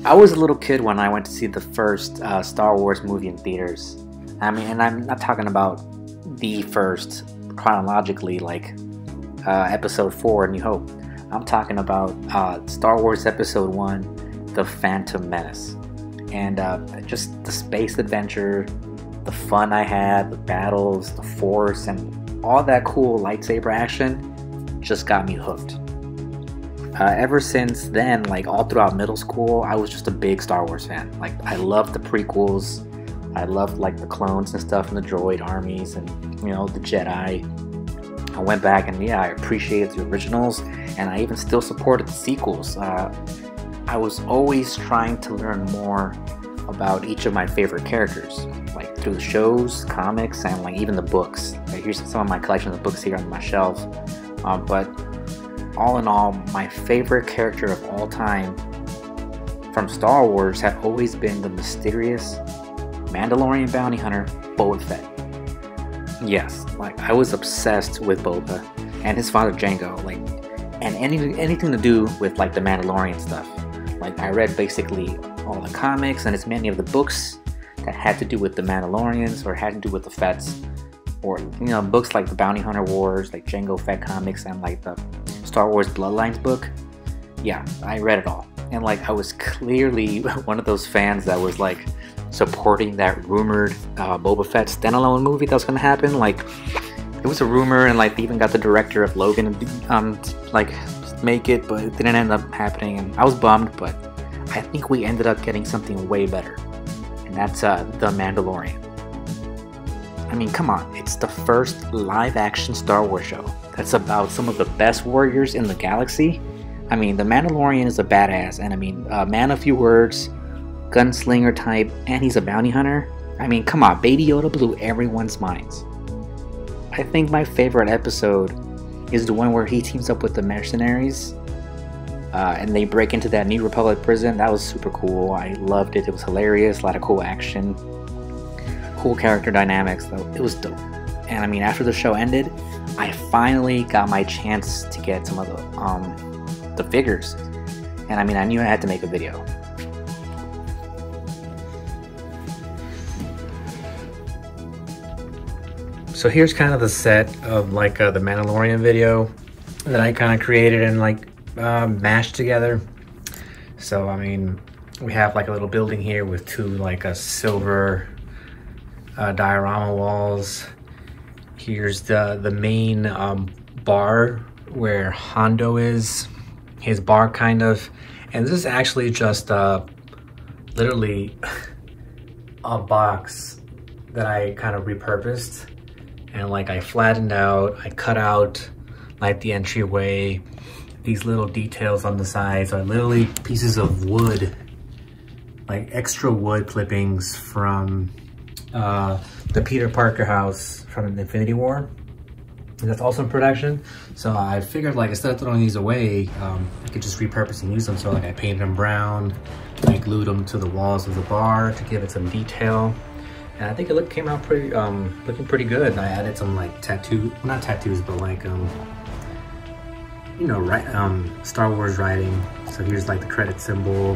I was a little kid when I went to see the first Star Wars movie in theaters. I mean, and I'm not talking about the first chronologically, like Episode 4, New Hope. I'm talking about Star Wars Episode 1, The Phantom Menace. And just the space adventure, the fun I had, the battles, the Force, and all that cool lightsaber action just got me hooked. Ever since then, like all throughout middle school, I was just a big Star Wars fan. Like, I loved the prequels. I loved like the clones and stuff and the droid armies and, you know, the Jedi. I went back and yeah, I appreciated the originals, and I even still supported the sequels. I was always trying to learn more about each of my favorite characters, like through the shows, comics, and like even the books. Like, here's some of my collection of books here on my shelf. But all in all, my favorite character of all time from Star Wars have always been the mysterious Mandalorian bounty hunter, Boba Fett. Yes, like I was obsessed with Boba and his father Jango, like, and anything to do with like the Mandalorian stuff. Like, I read basically all the comics and as many of the books that had to do with the Mandalorians or had to do with the Fetts, or, you know, books like the Bounty Hunter Wars, like Jango Fett comics, and like the Star Wars Bloodlines book. Yeah, I read it all. And like, I was clearly one of those fans that was like supporting that rumored Boba Fett standalone movie that was gonna happen. Like, it was a rumor, and like they even got the director of Logan like make it, but it didn't end up happening, and I was bummed. But I think we ended up getting something way better, and that's The Mandalorian. I mean, come on, it's the first live-action Star Wars show that's about some of the best warriors in the galaxy. I mean, the Mandalorian is a badass, and I mean, man of few words, gunslinger type, and he's a bounty hunter. I mean, come on, Baby Yoda blew everyone's minds. I think my favorite episode is the one where he teams up with the mercenaries, and they break into that New Republic prison. That was super cool. I loved it. It was hilarious, a lot of cool action. Cool character dynamics, though. It was dope. And I mean, after the show ended, I finally got my chance to get some of the figures. And I mean, I knew I had to make a video. So here's kind of the set of like the Mandalorian video that I kind of created and like mashed together. So I mean, we have like a little building here with two like a silver diorama walls. Here's the main bar where Hondo is, his bar kind of, and this is actually just literally a box that I kind of repurposed, and like I flattened out, I cut out like the entryway. These little details on the sides are literally pieces of wood, like extra wood clippings from the Peter Parker house from Infinity War. And that's also in production. So I figured, like, instead of throwing these away, I could just repurpose and use them. So like I painted them brown, I glued them to the walls of the bar to give it some detail. And I think it came out pretty, looking pretty good. And I added some like tattoo, well, not tattoos, but like, you know, Star Wars writing. So here's like the credit symbol.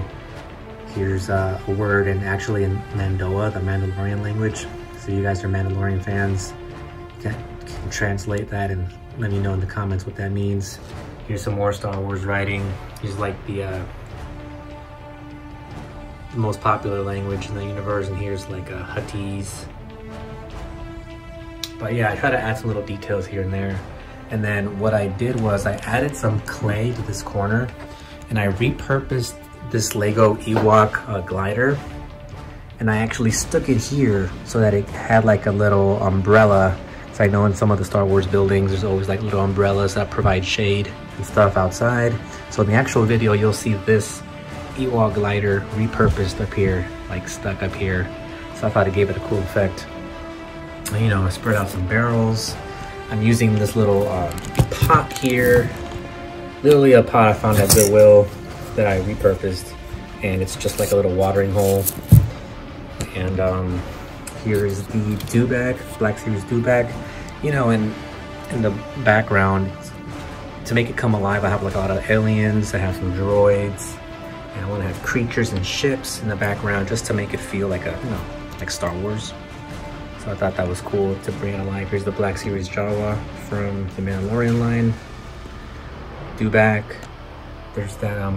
Here's a word, and actually in Mandoa, the Mandalorian language. So you guys are Mandalorian fans, you can translate that and let me know in the comments what that means. Here's some more Star Wars writing. Here's like the most popular language in the universe, and here's like Huttese. But yeah, I try to add some little details here and there. And then what I did was I added some clay to this corner, and I repurposed this Lego Ewok glider, and I actually stuck it here so that it had like a little umbrella. So I know in some of the Star Wars buildings there's always like little umbrellas that provide shade and stuff outside. So in the actual video you'll see this Ewok glider repurposed up here, like stuck up here. So I thought it gave it a cool effect. You know, I spread out some barrels. I'm using this little pot here, literally a pot I found at Goodwill that I repurposed, and it's just like a little watering hole. And here is the do-bag, Black Series do-bag. You know, in the background, to make it come alive, I have like a lot of aliens, I have some droids, and I want to have creatures and ships in the background just to make it feel like a, you know, like Star Wars. So I thought that was cool to bring it alive. Here's the Black Series Jawa from the Mandalorian line. Dewback. There's that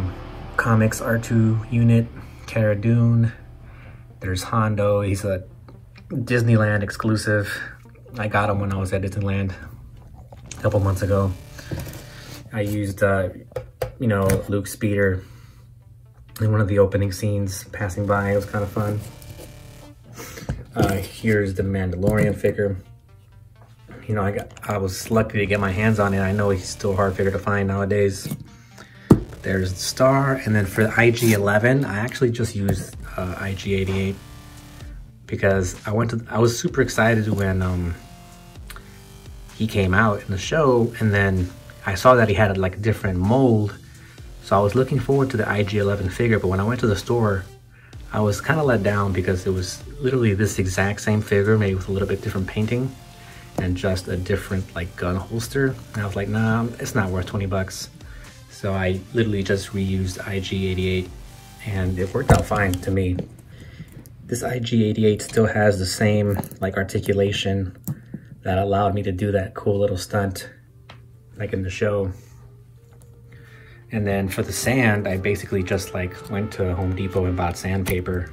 comics R2 unit, Cara Dune. There's Hondo. He's a Disneyland exclusive. I got him when I was at Disneyland a couple months ago. I used, you know, Luke's speeder in one of the opening scenes passing by. It was kind of fun. Here's the Mandalorian figure. You know, I was lucky to get my hands on it. I know he's still a hard figure to find nowadays. But there's the star, and then for the IG-11, I actually just used IG-88 because I was super excited when he came out in the show, and then I saw that he had like a different mold. So I was looking forward to the IG-11 figure, but when I went to the store, I was kind of let down because it was literally this exact same figure, maybe with a little bit different painting and just a different like gun holster. And I was like, nah, it's not worth 20 bucks. So I literally just reused IG-88 and it worked out fine to me. This IG-88 still has the same like articulation that allowed me to do that cool little stunt like in the show. And then for the sand, I basically just like went to Home Depot and bought sandpaper,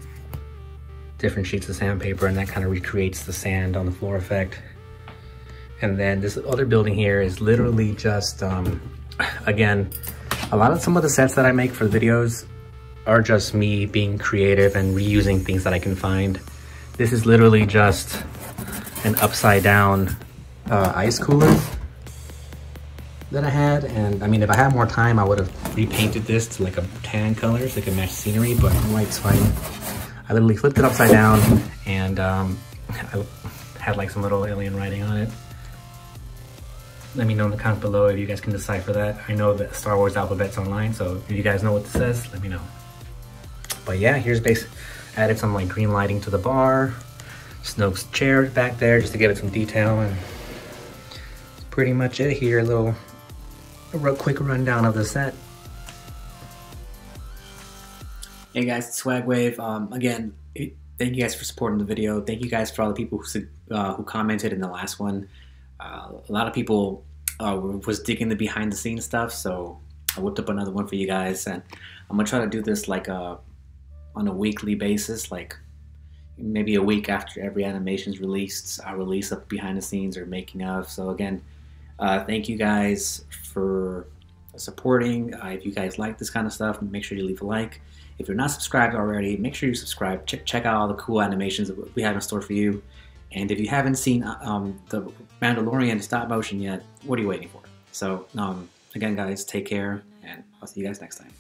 different sheets of sandpaper, and that kind of recreates the sand on the floor effect. And then this other building here is literally just, again, some of the sets that I make for the videos are just me being creative and reusing things that I can find. This is literally just an upside down ice cooler that I had, and I mean, if I had more time, I would have repainted this to like a tan color so it could match scenery, but white's fine. I literally flipped it upside down, and I had like some little alien writing on it. Let me know in the comment below if you guys can decipher that. I know that Star Wars alphabet's online, so if you guys know what this says, let me know. But yeah, here's added some like green lighting to the bar. Snoke's chair back there just to give it some detail, and that's pretty much it here. A real quick rundown of the set. Hey guys, it's SwagWave. Again, thank you guys for supporting the video. Thank you guys for all the people who commented in the last one. A lot of people was digging the behind the scenes stuff, so I whipped up another one for you guys, and I'm gonna try to do this like on a weekly basis, like maybe a week after every animation's released. I'll release a behind the scenes or making of. So again, thank you guys for supporting. If you guys like this kind of stuff, make sure you leave a like. If you're not subscribed already, make sure you subscribe. Check out all the cool animations that we have in store for you. And if you haven't seen the Mandalorian stop motion yet, what are you waiting for? So again, guys, take care, and I'll see you guys next time.